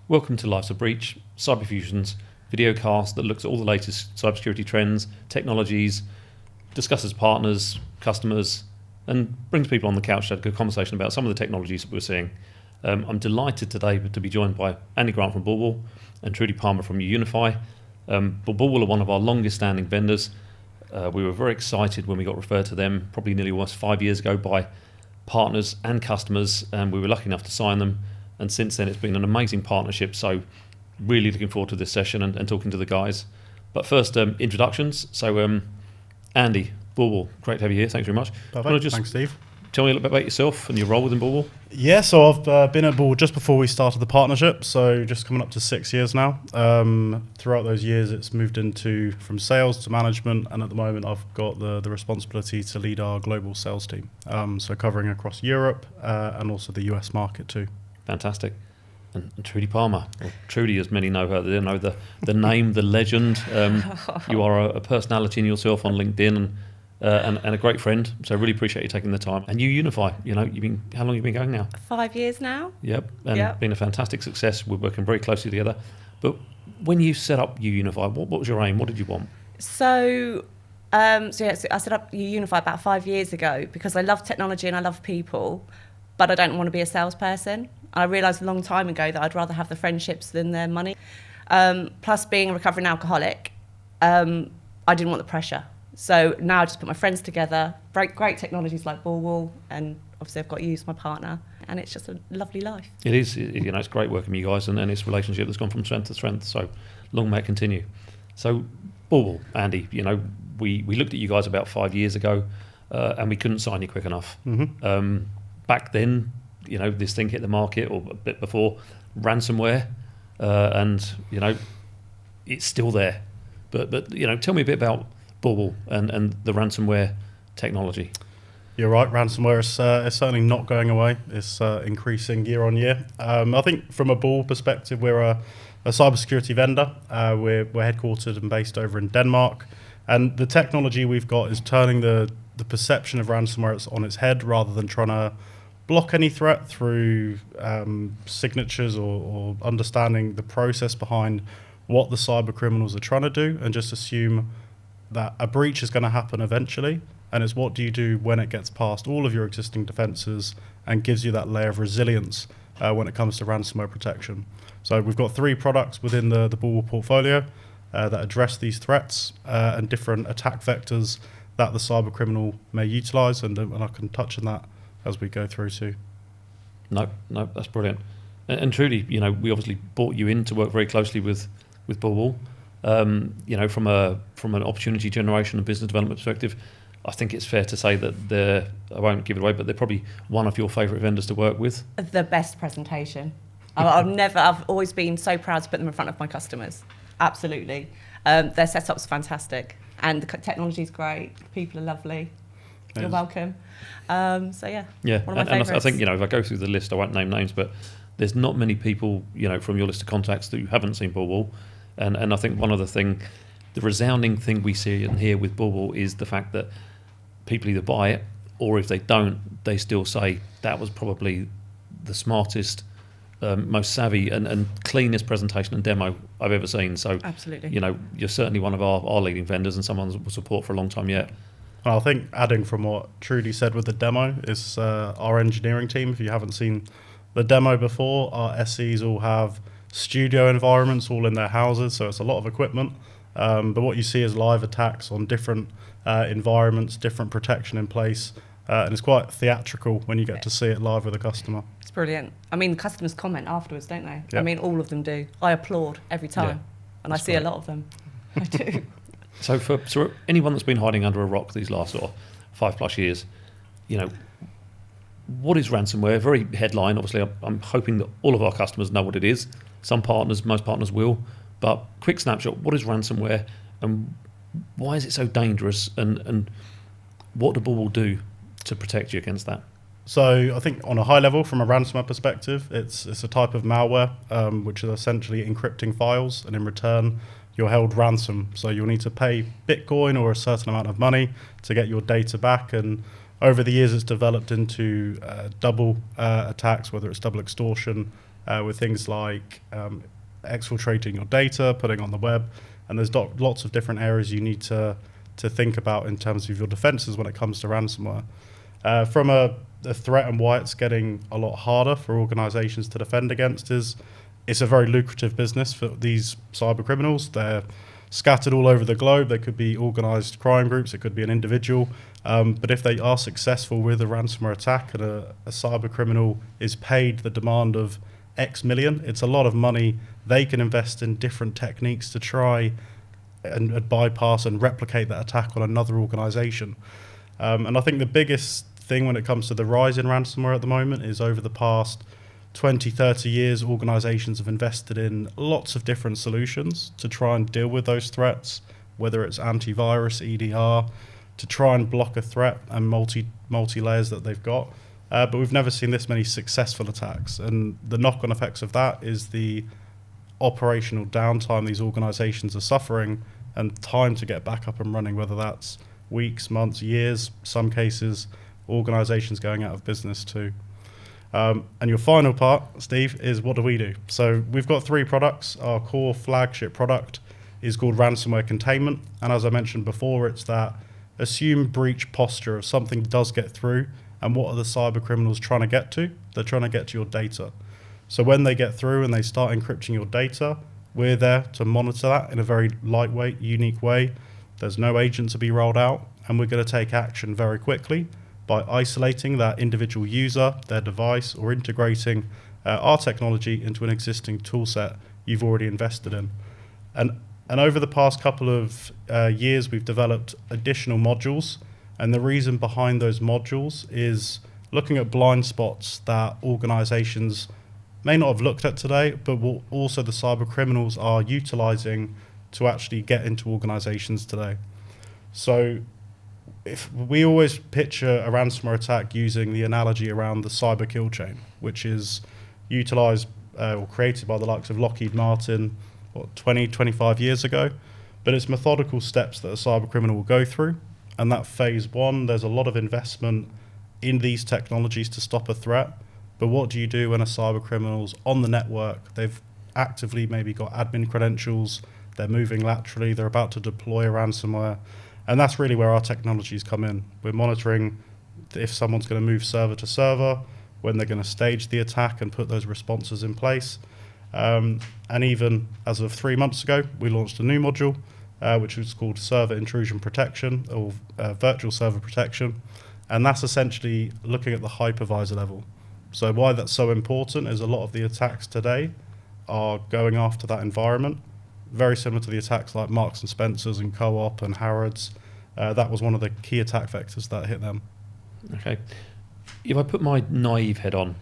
Welcome to Life's a Breach, Cyberfusion's videocast that looks at all the latest cybersecurity trends, technologies, discusses partners, customers, and brings people on the couch to have a good conversation about some of the technologies that we're seeing. I'm delighted today to be joined by Andy Grant from BullWall and Trude Palmer from uUnify. BullWall are one of our longest standing vendors. We were very excited when we got referred to them probably nearly almost 5 years ago by partners and customers, and we were lucky enough to sign them, and since then it's been an amazing partnership, so really looking forward to this session and talking to the guys. But first, introductions. So Andy, BullWall, great to have you here, thanks very much. Perfect. Thanks, Steve. Tell me a little bit about yourself and your role within BullWall. Yeah, so I've been at BullWall just before we started the partnership, so just coming up to 6 years now. Throughout those years, it's moved from sales to management, and at the moment, I've got the responsibility to lead our global sales team, so covering across Europe and also the US market too. Fantastic. And Trude Palmer, or Trudy as many know her, they know the name, the legend. You are a personality in yourself on LinkedIn, and a great friend, so I really appreciate you taking the time. And uUnify, how long have you been going now? 5 years now. Yep, and been a fantastic success. We're working very closely together. But when you set up uUnify, what was your aim? What did you want? So I set up uUnify about 5 years ago because I love technology and I love people, but I don't want to be a salesperson. I realised a long time ago that I'd rather have the friendships than the money. Plus, being a recovering alcoholic, I didn't want the pressure. So now I just put my friends together, great technologies like BullWall, and obviously I've got you as my partner, and it's just a lovely life. It is, it's great working with you guys, and it's a relationship that's gone from strength to strength, so long may it continue. So BullWall, Andy, we looked at you guys about 5 years ago, and we couldn't sign you quick enough. Mm-hmm. Back then, this thing hit the market, or a bit before, ransomware, and it's still there. But tell me a bit about BullWall and the ransomware technology. You're right, ransomware is certainly not going away. It's increasing year on year. I think from a BullWall perspective, we're a cybersecurity vendor. We're headquartered and based over in Denmark, and the technology we've got is turning the perception of ransomware on its head, rather than trying to block any threat through signatures or understanding the process behind what the cyber criminals are trying to do, and just assume that a breach is going to happen eventually, and it's what do you do when it gets past all of your existing defenses and gives you that layer of resilience when it comes to ransomware protection. So we've got 3 products within the BullWall portfolio that address these threats and different attack vectors that the cyber criminal may utilize, and I can touch on that as we go through too. No, that's brilliant. And Trudy, we obviously brought you in to work very closely with BullWall. From an opportunity generation and business development perspective, I think it's fair to say that I won't give it away, but they're probably one of your favourite vendors to work with. The best presentation. I've always been so proud to put them in front of my customers. Absolutely. Their setup's fantastic, and the technology's great. People are lovely. Yes. You're welcome. One of my favourites. I think if I go through the list, I won't name names, but there's not many people from your list of contacts that you haven't seen BullWall. And I think the resounding thing we see and hear with BullWall is the fact that people either buy it, or if they don't, they still say that was probably the smartest, most savvy and cleanest presentation and demo I've ever seen. So absolutely, you're certainly one of our leading vendors and someone we'll support for a long time yet. I think adding from what Trudy said with the demo is our engineering team. If you haven't seen the demo before, our SEs all have studio environments all in their houses, so it's a lot of equipment. But what you see is live attacks on different environments, different protection in place, and it's quite theatrical when you get to see it live with a customer. It's brilliant. The customers comment afterwards, don't they? Yep. All of them do. I applaud every time, and I see great. A lot of them. I do. So for anyone that's been hiding under a rock these last 5+ years, what is ransomware? Very headline. Obviously, I'm hoping that all of our customers know what it is. Most partners will. But quick snapshot, what is ransomware and why is it so dangerous, and what do BullWall do to protect you against that? So I think on a high level, from a ransomware perspective, it's a type of malware which is essentially encrypting files, and in return you're held ransom. So you'll need to pay Bitcoin or a certain amount of money to get your data back, and over the years it's developed into double attacks, whether it's double extortion, with things like exfiltrating your data, putting on the web, and there's lots of different areas you need to think about in terms of your defenses when it comes to ransomware. From a threat and why it's getting a lot harder for organizations to defend against is it's a very lucrative business for these cyber criminals. They're scattered all over the globe. They could be organized crime groups, it could be an individual. But if they are successful with a ransomware attack and a cyber criminal is paid the demand of X million, it's a lot of money they can invest in different techniques to try and bypass and replicate that attack on another organization. And I think the biggest thing when it comes to the rise in ransomware at the moment is over the past 20, 30 years, organizations have invested in lots of different solutions to try and deal with those threats, whether it's antivirus, EDR, to try and block a threat and multi layers that they've got. But we've never seen this many successful attacks. And the knock-on effects of that is the operational downtime these organizations are suffering and time to get back up and running, whether that's weeks, months, years, some cases, organizations going out of business too. And your final part, Steve, is what do we do? So we've got 3 products. Our core flagship product is called ransomware containment. And as I mentioned before, it's that assumed breach posture of something does get through. And what are the cyber criminals trying to get to? They're trying to get to your data. So when they get through and they start encrypting your data, we're there to monitor that in a very lightweight, unique way. There's no agent to be rolled out, and we're going to take action very quickly by isolating that individual user, their device, or integrating our technology into an existing tool set you've already invested in. And over the past couple of years, we've developed additional modules, and the reason behind those modules is looking at blind spots that organizations may not have looked at today, but what also the cyber criminals are utilizing to actually get into organizations today. So if we always picture a ransomware attack using the analogy around the cyber kill chain, which is utilized or created by the likes of Lockheed Martin 20, 25 years ago, but it's methodical steps that a cyber criminal will go through. And that phase 1, there's a lot of investment in these technologies to stop a threat. But what do you do when a cyber criminal's on the network? They've actively maybe got admin credentials, they're moving laterally, they're about to deploy a ransomware. And that's really where our technologies come in. We're monitoring if someone's going to move server to server, when they're going to stage the attack and put those responses in place. And even as of 3 months ago, we launched a new module, which was called Server Intrusion Protection, or Virtual Server Protection. And that's essentially looking at the hypervisor level. So why that's so important is a lot of the attacks today are going after that environment, very similar to the attacks like Marks and Spencers and Co-op and Harrods. That was one of the key attack vectors that hit them. Okay. If I put my naive head on,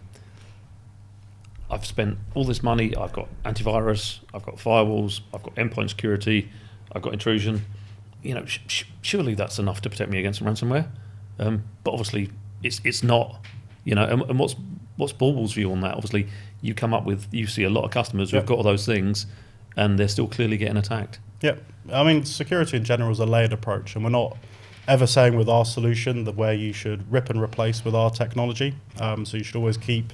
I've spent all this money, I've got antivirus, I've got firewalls, I've got endpoint security, I've got intrusion. Surely that's enough to protect me against ransomware. But obviously it's not, and what's BullWall's view on that? Obviously you see a lot of customers who've got all those things and they're still clearly getting attacked. Yeah, I mean, security in general is a layered approach, and we're not ever saying with our solution that where you should rip and replace with our technology. So you should always keep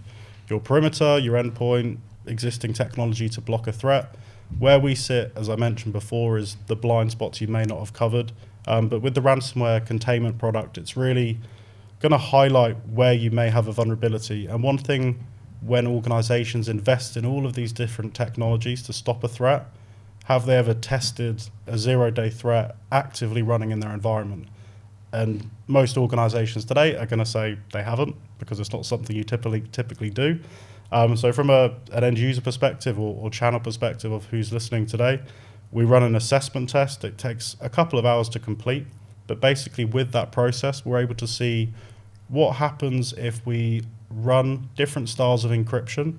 your perimeter, your endpoint, existing technology to block a threat. Where we sit, as I mentioned before, is the blind spots you may not have covered. But with the ransomware containment product, it's really going to highlight where you may have a vulnerability. And one thing, when organizations invest in all of these different technologies to stop a threat, have they ever tested a zero-day threat actively running in their environment? And most organizations today are going to say they haven't, because it's not something you typically do. So from an end user perspective or channel perspective of who's listening today, we run an assessment test. It takes a couple of hours to complete, but basically with that process, we're able to see what happens if we run different styles of encryption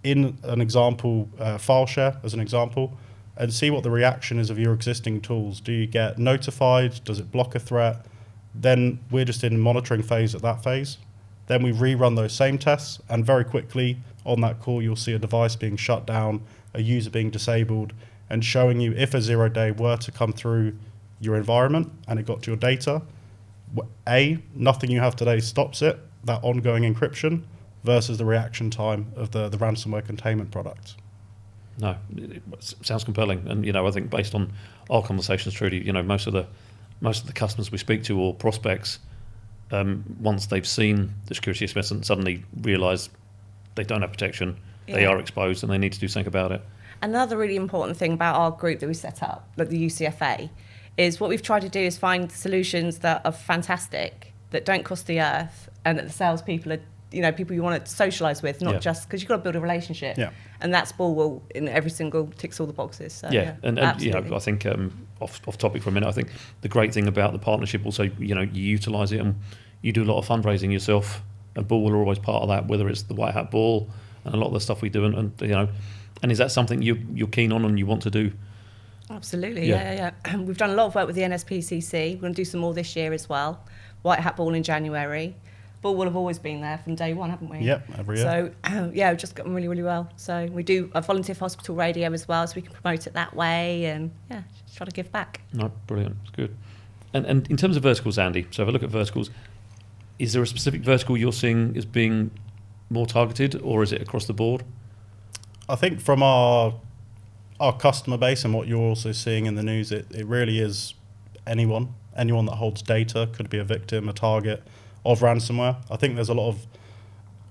in an example, file share as an example, and see what the reaction is of your existing tools. Do you get notified? Does it block a threat? Then we're just in monitoring phase at that phase. Then we rerun those same tests, and very quickly on that call, you'll see a device being shut down, a user being disabled, and showing you if a 0 day were to come through your environment and it got to your data, nothing you have today stops it, that ongoing encryption. versus the reaction time of the ransomware containment product. No, it sounds compelling, and I think based on our conversations, Trudy, most of the customers we speak to or prospects, once they've seen the security assessment, suddenly realise they don't have protection, they are exposed, and they need to do something about it. Another really important thing about our group that we set up, like the UCFA, is what we've tried to do is find solutions that are fantastic, that don't cost the earth, and that the salespeople are, people you want to socialise with, not just because you've got to build a relationship. Yeah. And that's BullWall in every single ticks all the boxes. So, and I think off topic for a minute, I think the great thing about the partnership also, you utilise it and you do a lot of fundraising yourself, and BullWall are always part of that, whether it's the White Hat Ball and a lot of the stuff we do, and is that something you're keen on and you want to do? Absolutely, yeah. We've done a lot of work with the NSPCC. We're going to do some more this year as well. White Hat Ball in January. BullWall have always been there from day one, haven't we? Yep, every year. So, we've just gotten really, really well. So we do a volunteer for hospital radio as well, so we can promote it that way and, just try to give back. No, brilliant. It's good. And in terms of verticals, Andy, so if I look at verticals, is there a specific vertical you're seeing as being more targeted, or is it across the board? I think from our customer base and what you're also seeing in the news, it really is anyone that holds data could be a victim, a target of ransomware. I think there's a lot of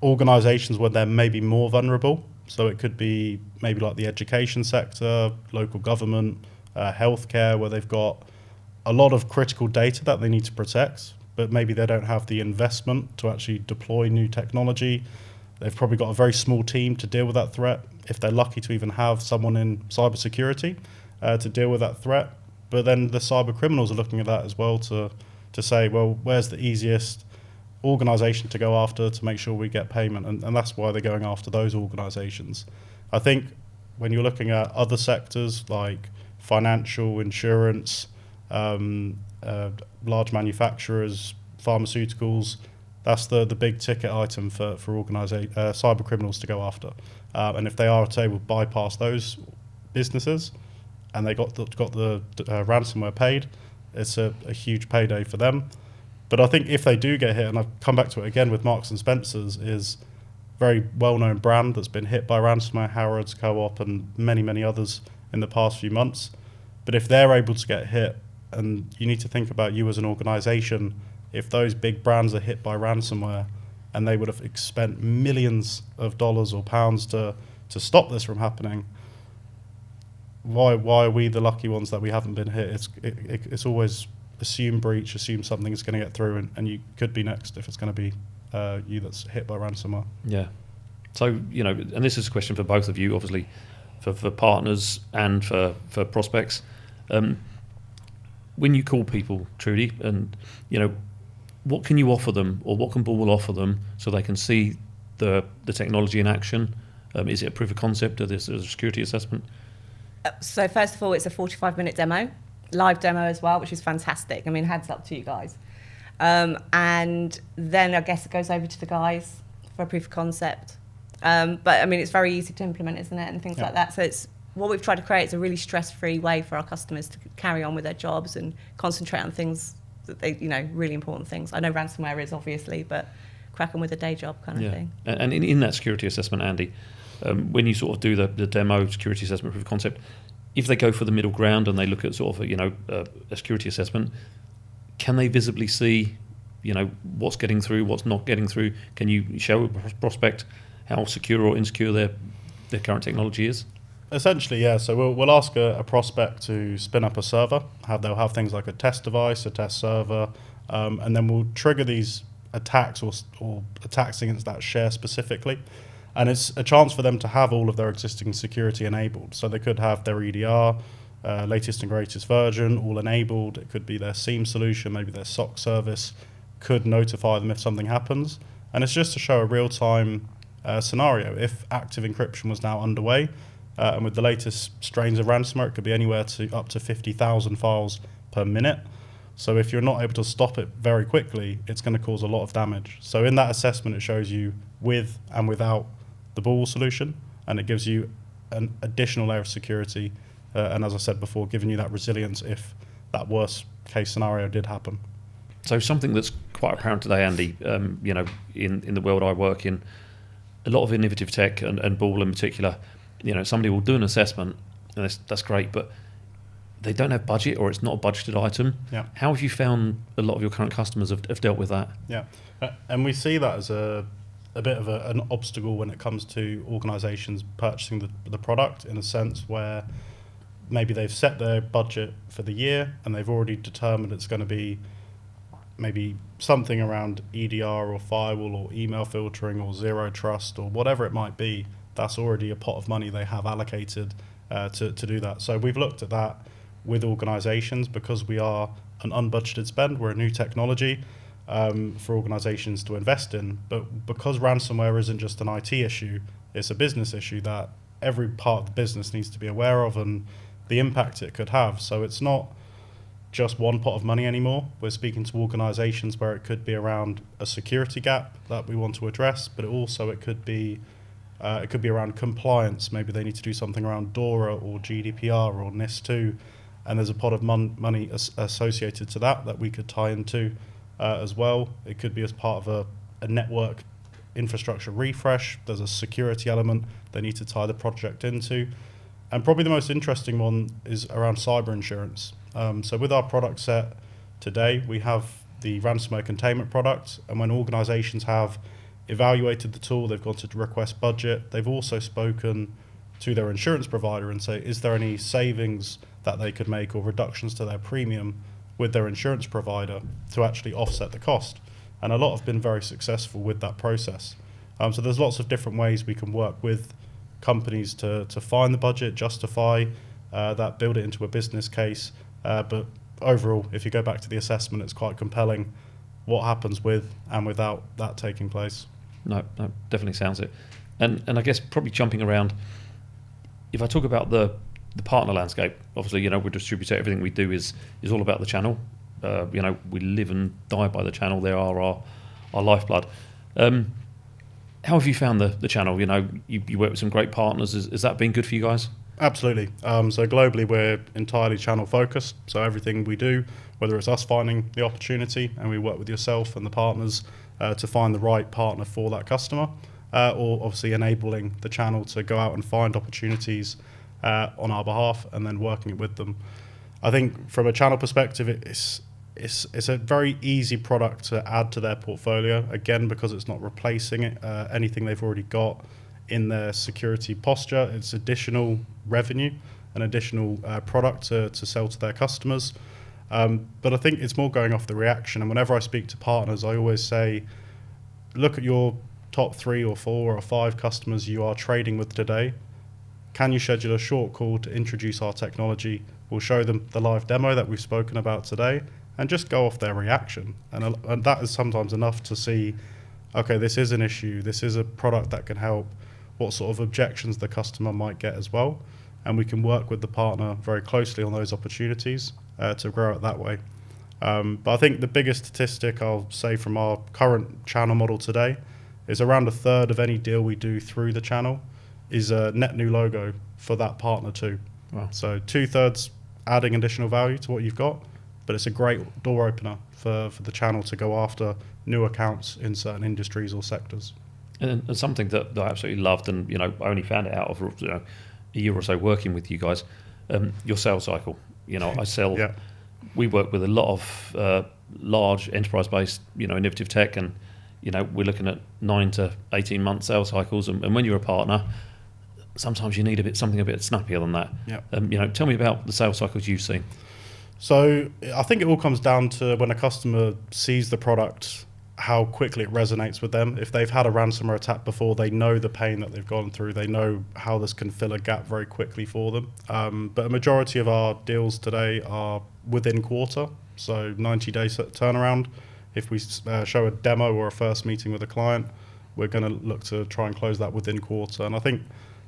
organisations where they're maybe more vulnerable. So it could be maybe like the education sector, local government, healthcare, where they've got a lot of critical data that they need to protect, but maybe they don't have the investment to actually deploy new technology. They've probably got a very small team to deal with that threat, if they're lucky to even have someone in cybersecurity to deal with that threat. But then the cyber criminals are looking at that as well to say, well, where's the easiest organisation to go after to make sure we get payment? And that's why they're going after those organisations. I think when you're looking at other sectors like financial, insurance, large manufacturers, pharmaceuticals, that's the big ticket item for cyber criminals to go after. And if they are able to bypass those businesses and they got the ransomware paid, it's a huge payday for them. But I think if they do get hit, and I've come back to it again with Marks and Spencer's, is a very well-known brand that's been hit by ransomware, Harrods, Co-op, and many, many others in the past few months. But if they're able to get hit, and you need to think about you as an organisation, if those big brands are hit by ransomware and they would have spent millions of dollars or pounds to stop this from happening, why are we the lucky ones that we haven't been hit? It's always assume breach, assume something is going to get through, and you could be next if it's going to be you that's hit by ransomware. Yeah. So, and this is a question for both of you, obviously, for partners and for prospects. When you call people, Trudy, and, what can you offer them, or what can BullWall offer them so they can see the technology in action? Is it a proof of concept, or is it a security assessment? So first of all, it's a 45-minute demo, live demo as well, which is fantastic. I mean, heads up to you guys. And then I guess it goes over to the guys for a proof of concept. But I mean, it's very easy to implement, isn't it? And things like that. So it's what we've tried to create is a really stress-free way for our customers to carry on with their jobs and concentrate on things that they, really important things. I know ransomware is obviously, but crack on with a day job kind of thing. And in that security assessment, Andy, when you sort of do the demo security assessment proof of concept, if they go for the middle ground and they look at sort of a security assessment, can they visibly see what's getting through, what's not getting through? Can you show a prospect how secure or insecure their current technology is? Essentially, yeah. So we'll ask a prospect to spin up a server. They'll have things like a test device, a test server, and then we'll trigger these attacks or attacks against that share specifically. And it's a chance for them to have all of their existing security enabled. So they could have their EDR, latest and greatest version, all enabled. It could be their SIEM solution, maybe their SOC service could notify them if something happens. And it's just to show a real-time scenario. If active encryption was now underway, and with the latest strains of ransomware, it could be anywhere to up to 50,000 files per minute. So if you're not able to stop it very quickly, it's going to cause a lot of damage. So in that assessment, it shows you with and without the BullWall solution, and it gives you an additional layer of security. And as I said before, giving you that resilience if that worst case scenario did happen. So something that's quite apparent today, Andy, in the world I work in, a lot of innovative tech and Ball in particular, somebody will do an assessment, and that's great, but they don't have budget, or it's not a budgeted item. Yeah. How have you found a lot of your current customers have dealt with that? Yeah, and we see that as a bit of an obstacle when it comes to organisations purchasing the product, in a sense where maybe they've set their budget for the year and they've already determined it's going to be maybe something around EDR or firewall or email filtering or zero trust or whatever it might be. That's already a pot of money they have allocated to do that. So we've looked at that with organisations, because we are an unbudgeted spend. We're a new technology for organisations to invest in. But because ransomware isn't just an IT issue, it's a business issue that every part of the business needs to be aware of and the impact it could have. So it's not just one pot of money anymore. We're speaking to organisations where it could be around a security gap that we want to address, but it could be around compliance. Maybe they need to do something around DORA or GDPR or NIS2, and there's a pot of money associated to that we could tie into as well. It could be as part of a network infrastructure refresh. There's a security element they need to tie the project into. And probably the most interesting one is around cyber insurance. So with our product set today, we have the ransomware containment product, and when organisations have evaluated the tool, they've gone to request budget, they've also spoken to their insurance provider and say, is there any savings that they could make or reductions to their premium with their insurance provider to actually offset the cost? And a lot have been very successful with that process. So there's lots of different ways we can work with companies to find the budget, justify that, build it into a business case. But overall, if you go back to the assessment, it's quite compelling what happens with and without that taking place. No, definitely sounds it. And I guess probably jumping around, if I talk about the partner landscape, obviously, we're a distributor. Everything we do is all about the channel. We live and die by the channel. They are our lifeblood. How have you found the channel? You work with some great partners. Has that been good for you guys? Absolutely. So globally, we're entirely channel focused. So everything we do, whether it's us finding the opportunity and we work with yourself and the partners to find the right partner for that customer, or obviously enabling the channel to go out and find opportunities on our behalf and then working with them. I think from a channel perspective, it's a very easy product to add to their portfolio, again, because it's not replacing anything they've already got in their security posture. It's additional revenue, an additional product to sell to their customers. But I think it's more going off the reaction. And whenever I speak to partners, I always say, look at your top 3 or 4 or 5 customers you are trading with today. Can you schedule a short call to introduce our technology? We'll show them the live demo that we've spoken about today and just go off their reaction. And that is sometimes enough to see, okay, this is an issue. This is a product that can help. What sort of objections the customer might get as well. And we can work with the partner very closely on those opportunities to grow it that way. But I think the biggest statistic I'll say from our current channel model today is around a third of any deal we do through the channel is a net new logo for that partner too. Wow. So 2/3 adding additional value to what you've got, but it's a great door opener for the channel to go after new accounts in certain industries or sectors. And something that I absolutely loved, and I only found it out of a year or so working with you guys, your sales cycle. I sell. Yeah. We work with a lot of large enterprise-based, innovative tech, and we're looking at 9 to 18 month sales cycles. And when you're a partner, sometimes you need something a bit snappier than that. Yeah. Tell me about the sales cycles you've seen. So I think it all comes down to when a customer sees the product, how quickly it resonates with them. If they've had a ransomware attack before, they know the pain that they've gone through. They know how this can fill a gap very quickly for them. But a majority of our deals today are within quarter, so 90-day turnaround. If we show a demo or a first meeting with a client, we're going to look to try and close that within quarter. And I think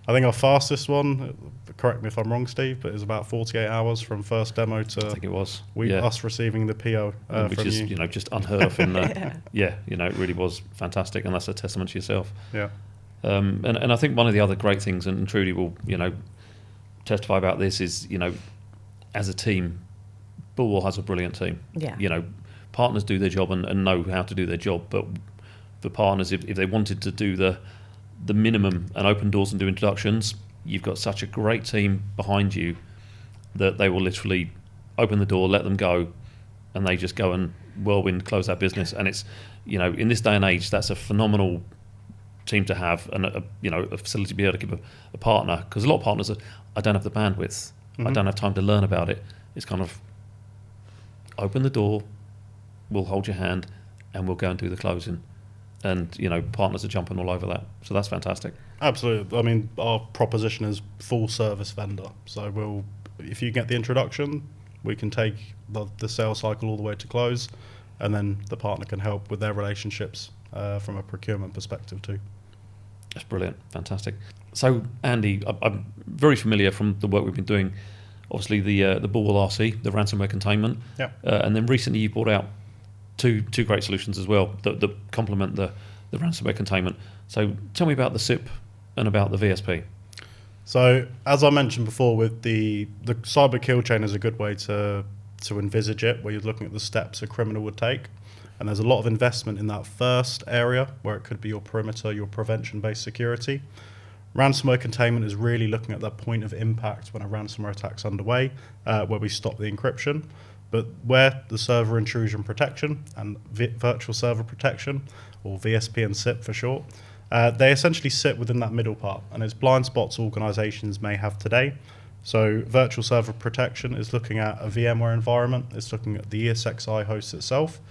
our fastest one, correct me if I'm wrong, Steve, but is about 48 hours from first demo to I think it was us receiving the PO which from is you. just unheard of. In the, it really was fantastic, and that's a testament to yourself. Yeah. And I think one of the other great things, and Trudy will testify about this, is as a team, BullWall has a brilliant team. Yeah. Partners do their job and know how to do their job, but the partners, if they wanted to do the the minimum and open doors and do introductions, you've got such a great team behind you that they will literally open the door, let them go, and they just go and whirlwind close that business. And it's, in this day and age, that's a phenomenal team to have, and a facility to be able to give a partner, because a lot of partners are, I don't have the bandwidth, I don't have time to learn about it. It's kind of open the door, we'll hold your hand, and we'll go and do the closing. And partners are jumping all over that, so that's fantastic. Absolutely. I mean, our proposition is full service vendor. So if you get the introduction, we can take the sales cycle all the way to close, and then the partner can help with their relationships from a procurement perspective too. That's brilliant, fantastic. So Andy, I'm very familiar from the work we've been doing. Obviously, the BullWall RC, the ransomware containment, and then recently you brought out two great solutions as well that complement the ransomware containment. So tell me about the SIP and about the VSP. So as I mentioned before, with the cyber kill chain is a good way to envisage it, where you're looking at the steps a criminal would take. And there's a lot of investment in that first area, where it could be your perimeter, your prevention-based security. Ransomware containment is really looking at that point of impact when a ransomware attack's underway, where we stop the encryption. But where the server intrusion protection and virtual server protection, or VSP and SIP for short, they essentially sit within that middle part, and it's blind spots organizations may have today. So virtual server protection is looking at a VMware environment, it's looking at the ESXi host itself,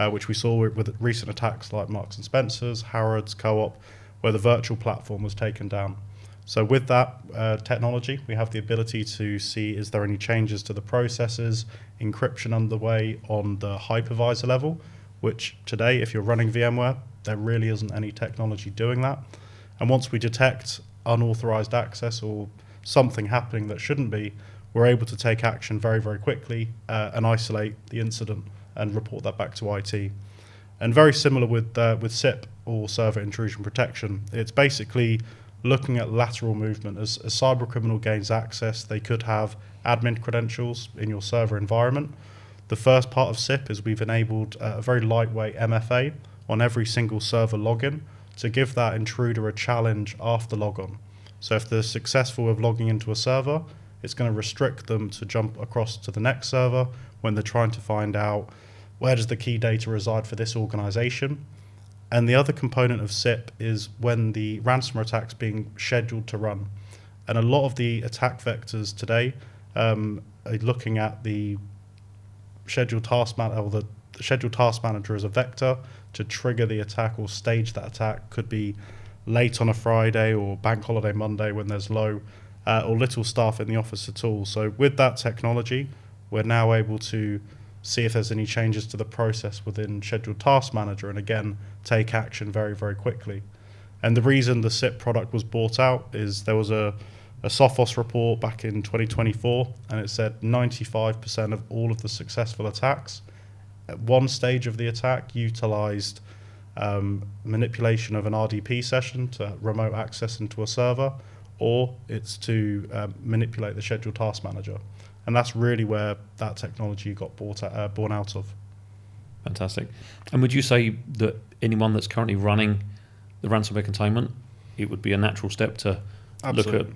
which we saw with recent attacks like Marks and Spencer's, Harrods, Co-op, where the virtual platform was taken down. So with that technology, we have the ability to see, is there any changes to the processes, encryption underway on the hypervisor level, which today, if you're running VMware, there really isn't any technology doing that. And once we detect unauthorized access or something happening that shouldn't be, we're able to take action very, very quickly and isolate the incident and report that back to IT. And very similar with SIP, or server intrusion protection. It's basically looking at lateral movement. As a cyber criminal gains access, they could have admin credentials in your server environment. The first part of SIP is we've enabled a very lightweight MFA on every single server login to give that intruder a challenge after logon. So if they're successful with logging into a server, it's going to restrict them to jump across to the next server when they're trying to find out where does the key data reside for this organization. And the other component of SIP is when the ransomware attack's being scheduled to run. And a lot of the attack vectors today are looking at the scheduled task manager, or the scheduled task manager as a vector to trigger the attack or stage that attack. Could be late on a Friday or bank holiday Monday when there's low or little staff in the office at all. So with that technology, we're now able to see if there's any changes to the process within scheduled task manager, and again, take action very, very quickly. And the reason the SIP product was bought out is there was a Sophos report back in 2024, and it said 95% of all of the successful attacks at one stage of the attack utilized manipulation of an RDP session to remote access into a server, or it's to manipulate the scheduled task manager. And that's really where that technology got born out of. Fantastic. And would you say that anyone that's currently running the ransomware containment, it would be a natural step to look at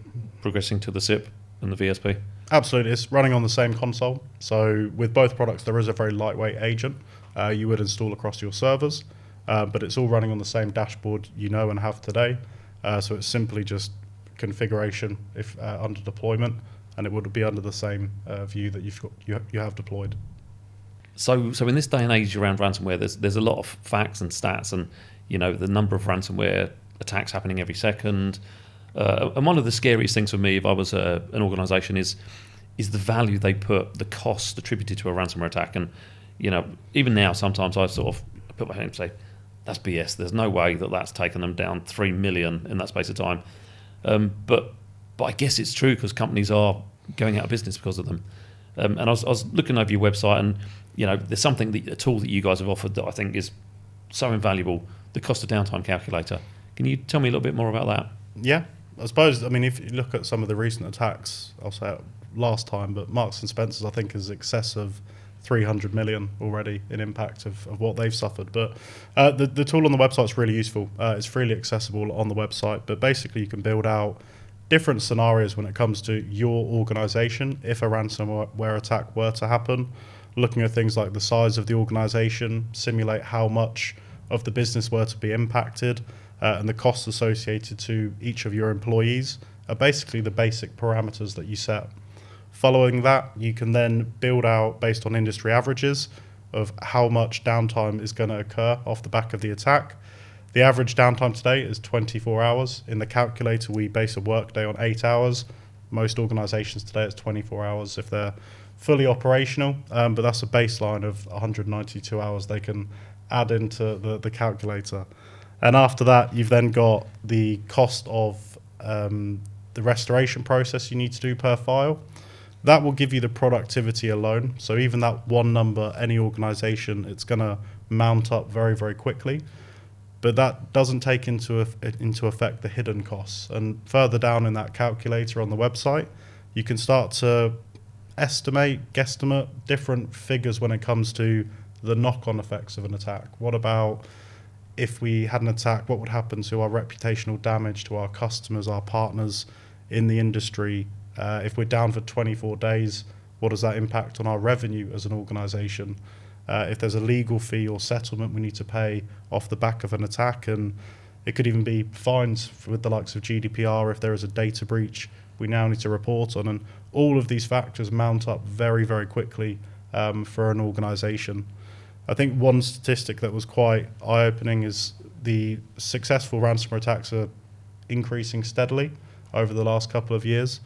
progressing to the SIP and the VSP? Absolutely. It's running on the same console. So with both products, there is a very lightweight agent you would install across your servers, but it's all running on the same dashboard and have today. So it's simply just configuration if under deployment, and it would be under the same view that you have deployed. So in this day and age around ransomware, there's a lot of facts and stats, and the number of ransomware attacks happening every second. And one of the scariest things for me, if I was an organisation, is the value they put, the cost attributed to a ransomware attack. And even now, sometimes I sort of put my hand and say, that's BS. There's no way that's taken them down 3 million in that space of time. But I guess it's true, because companies are going out of business because of them. And I was looking over your website, and there's a tool that you guys have offered that I think is so invaluable, the cost of downtime calculator. Can you tell me a little bit more about that? Yeah, I suppose, if you look at some of the recent attacks, I'll say it last time, but Marks and Spencer's I think is excess of 300 million already in impact of what they've suffered. But the tool on the website is really useful. It's freely accessible on the website, but basically you can build out different scenarios when it comes to your organization if a ransomware attack were to happen, looking at things like the size of the organization, simulate how much of the business were to be impacted, and the costs associated to each of your employees are basically the basic parameters that you set. Following that, you can then build out based on industry averages of how much downtime is going to occur off the back of the attack. The average downtime today is 24 hours. In the calculator, we base a workday on 8 hours. Most organizations today, it's 24 hours if they're fully operational, but that's a baseline of 192 hours they can add into the calculator. And after that, you've then got the cost of the restoration process you need to do per file. That will give you the productivity alone. So even that one number, any organization, it's going to mount up very, very quickly. But that doesn't take into effect the hidden costs. And further down in that calculator on the website, you can start to estimate, guesstimate different figures when it comes to the knock-on effects of an attack. What about if we had an attack, what would happen to our reputational damage, to our customers, our partners in the industry? If we're down for 24 days, what does that impact on our revenue as an organization? If there's a legal fee or settlement we need to pay off the back of an attack, and it could even be fines with the likes of GDPR if there is a data breach we now need to report on. And all of these factors mount up very, very quickly for an organization. I think one statistic that was quite eye-opening is the successful ransomware attacks are increasing steadily over the last couple of years,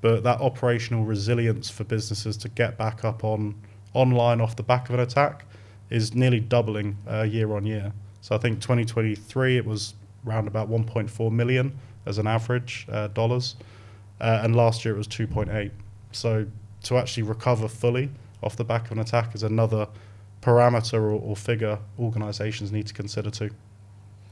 but that operational resilience for businesses to get back up online off the back of an attack is nearly doubling year on year. So I think 2023 it was around about 1.4 million as an average dollars, and last year it was 2.8. So to actually recover fully off the back of an attack is another parameter or figure organisations need to consider too.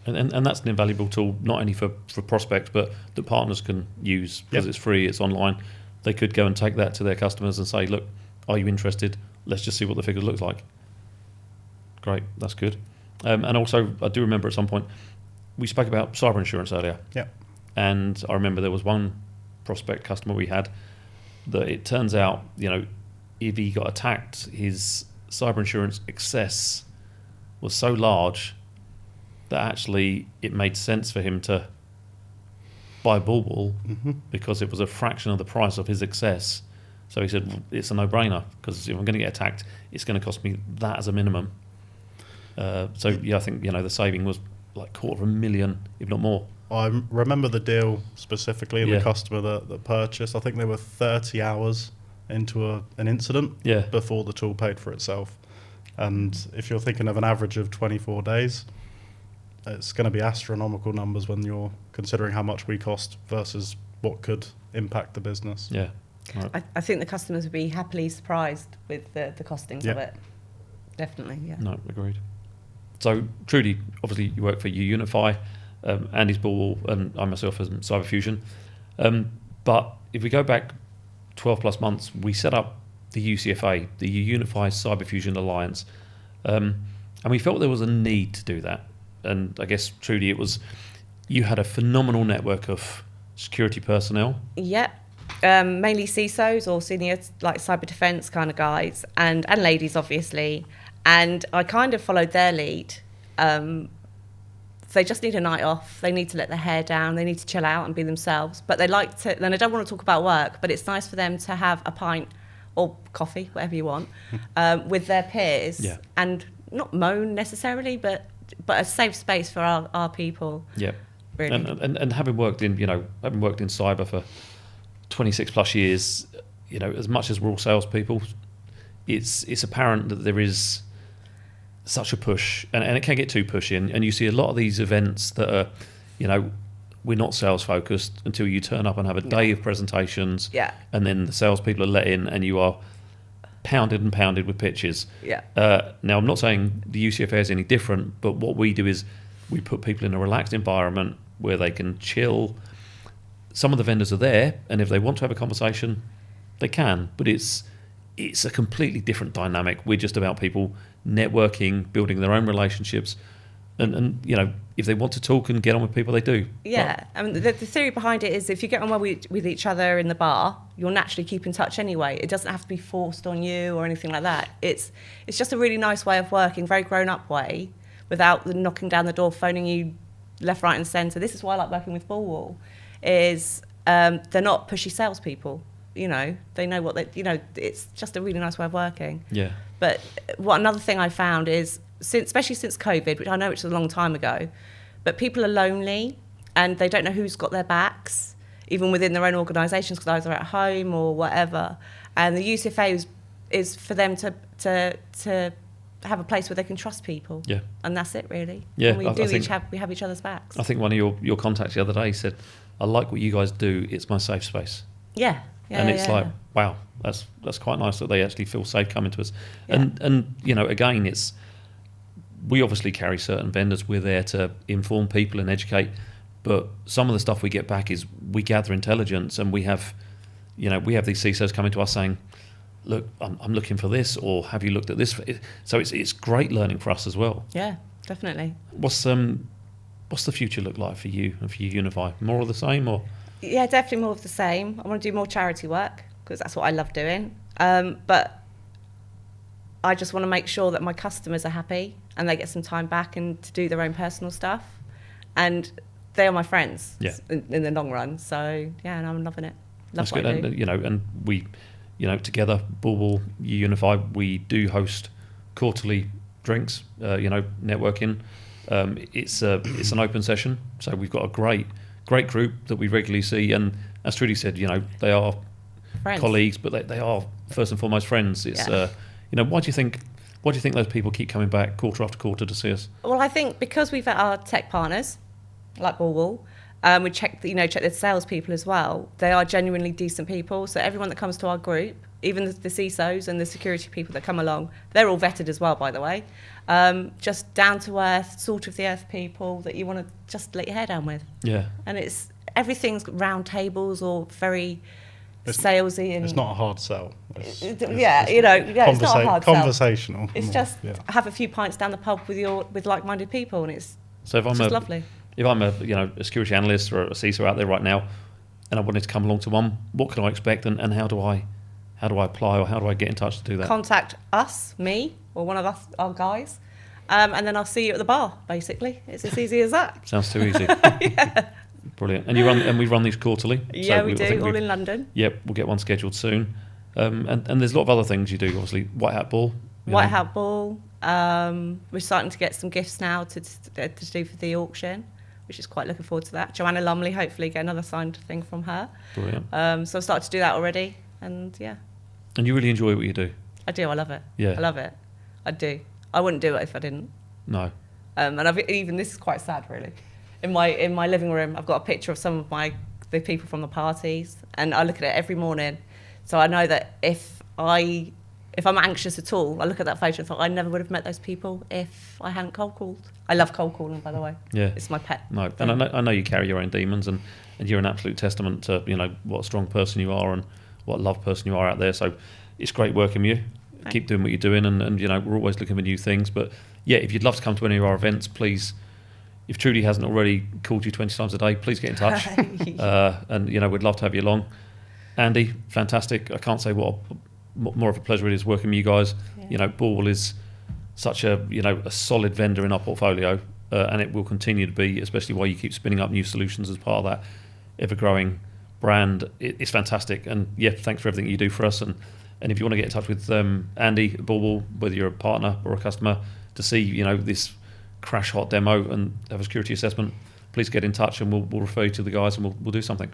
And that's an invaluable tool, not only for prospects, but that partners can use because it's free, it's online. They could go and take that to their customers and say, look, are you interested? Let's just see what the figure looks like. Great, that's good. And also, I do remember at some point, we spoke about cyber insurance earlier. Yeah. And I remember there was one prospect customer we had that it turns out, if he got attacked, his cyber insurance excess was so large that actually it made sense for him to buy BullWall because it was a fraction of the price of his excess. So he said, well, it's a no-brainer because if I'm going to get attacked, it's going to cost me that as a minimum. I think the saving was like $250,000, if not more. I remember the deal specifically and the customer that purchased. I think they were 30 hours into an incident before the tool paid for itself. And if you're thinking of an average of 24 days, it's going to be astronomical numbers when you're considering how much we cost versus what could impact the business. Yeah. Right. I think the customers would be happily surprised with the costings of it. Definitely, yeah. No, agreed. So, Trudy, obviously you work for uUnify, Andy's BullWall, and I myself as CyberFusion. But if we go back 12 plus months, we set up the UCFA, the uUnify CyberFusion Alliance, and we felt there was a need to do that. And I guess, Trudy, it was you had a phenomenal network of security personnel. Yep. Mainly CISOs or senior like cyber defense kind of guys and ladies, obviously. And I kind of followed their lead. They just need a night off. They need to let their hair down. They need to chill out and be themselves. But they like to, then I don't want to talk about work, but it's nice for them to have a pint or coffee, whatever you want, with their peers and not moan necessarily, but a safe space for our people. Yeah. Really. And having worked in cyber for 26 plus years, as much as we're all salespeople, it's apparent that there is such a push, and it can get too pushy, and you see a lot of these events that are, we're not sales focused until you turn up and have a day of presentations, and then the salespeople are let in, and you are pounded with pitches. Now, I'm not saying the UCFA is any different, but what we do is we put people in a relaxed environment where they can chill. Some of the vendors are there, and if they want to have a conversation, they can. But it's it's a completely different dynamic. We're just about people networking, building their own relationships, and you know, if they want to talk and get on with people, they do. Yeah, I mean, the theory behind it is if you get on well with each other in the bar, you'll naturally keep in touch anyway. It doesn't have to be forced on you or anything like that. It's just a really nice way of working, very grown-up way, without the knocking down the door, phoning you left, right and centre. This is why I like working with BullWall, is they're not pushy salespeople. You know, they know what they, you know, it's just a really nice way of working. Yeah. But another thing I found is, especially since COVID, which I know which was a long time ago, but people are lonely and they don't know who's got their backs, even within their own organisations, because either at home or whatever. And the uUnify is for them to have a place where they can trust people. Yeah. And that's it, really. Yeah. And we have each other's backs. I think one of your contacts the other day said, "I like what you guys do. It's my safe space." Yeah. And it's like, wow, that's quite nice that they actually feel safe coming to us. Yeah. And you know, again, we obviously carry certain vendors. We're there to inform people and educate, but some of the stuff we get back is we gather intelligence, and we have these CISOs coming to us saying, "Look, I'm looking for this," or "Have you looked at this?" So it's great learning for us as well. Yeah, definitely. What's the future look like for you and for uUnify? More of the same, or? Yeah, definitely more of the same. I want to do more charity work because that's what I love doing. But I just want to make sure that my customers are happy and they get some time back and to do their own personal stuff. And they are my friends in the long run. So, yeah, and I'm loving it. That's good. And, you know, and we, you know, together, BullWall, uUnify, we do host quarterly drinks, networking. It's an open session. So we've got a great group that we regularly see, and as Trudy said, you know, they are friends. Colleagues, but they are first and foremost friends. It's why do you think those people keep coming back quarter after quarter to see us? Well, I think because we've got our tech partners like BullWall, we check the salespeople as well. They are genuinely decent people. So everyone that comes to our group, even the CISOs and the security people that come along, they're all vetted as well, by the way. Just down to earth, salt of the earth people that you want to just let your hair down with. Yeah. And everything's round tables or very salesy, and it's not a hard sell. It's not a hard sell. Conversational. It's just have a few pints down the pub with like-minded people, and it's lovely. If I'm a security analyst or a CISO out there right now, and I wanted to come along to one, what can I expect, and how do I apply, or how do I get in touch to do that? Contact us, me, or one of us, our guys, and then I'll see you at the bar. Basically, it's as easy as that. Sounds too easy. Yeah. Brilliant. And we run these quarterly. Yeah, so we do, all in London. Yep, we'll get one scheduled soon. And there's a lot of other things you do, obviously. White Hat Ball. White Hat Ball. We're starting to get some gifts now to do for the auction, which is quite looking forward to that. Joanna Lumley, hopefully get another signed thing from her. Brilliant. So I've started to do that already, and yeah. And you really enjoy what you do? I do, I love it. Yeah. I love it. I do. I wouldn't do it if I didn't. No. And this is quite sad, really. In my living room, I've got a picture of some of the people from the parties, and I look at it every morning. So I know that if I'm anxious at all, I look at that photo and thought I never would have met those people if I hadn't cold called. I love cold calling, by the way. Yeah. It's my pet. No, and I know you carry your own demons, and you're an absolute testament to what a strong person you are and what a loved person you are out there. So it's great working with you. Thanks. Keep doing what you're doing, and we're always looking for new things. But yeah, if you'd love to come to any of our events, please. If Trudy hasn't already called you 20 times a day, please get in touch. And we'd love to have you along. Andy, fantastic. I can't say what more of a pleasure it is working with you guys. Yeah. BullWall is such a solid vendor in our portfolio, and it will continue to be, especially while you keep spinning up new solutions as part of that ever-growing brand. It's fantastic. And yeah, thanks for everything you do for us. And if you want to get in touch with Andy at BullWall, whether you're a partner or a customer, to see this crash hot demo and have a security assessment, please get in touch, and we'll refer you to the guys, and we'll do something.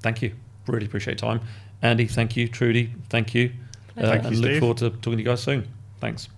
Thank you. Really appreciate your time. Andy, thank you. Trudy, thank you. Thank you, and Steve. look forward to talking to you guys soon. Thanks.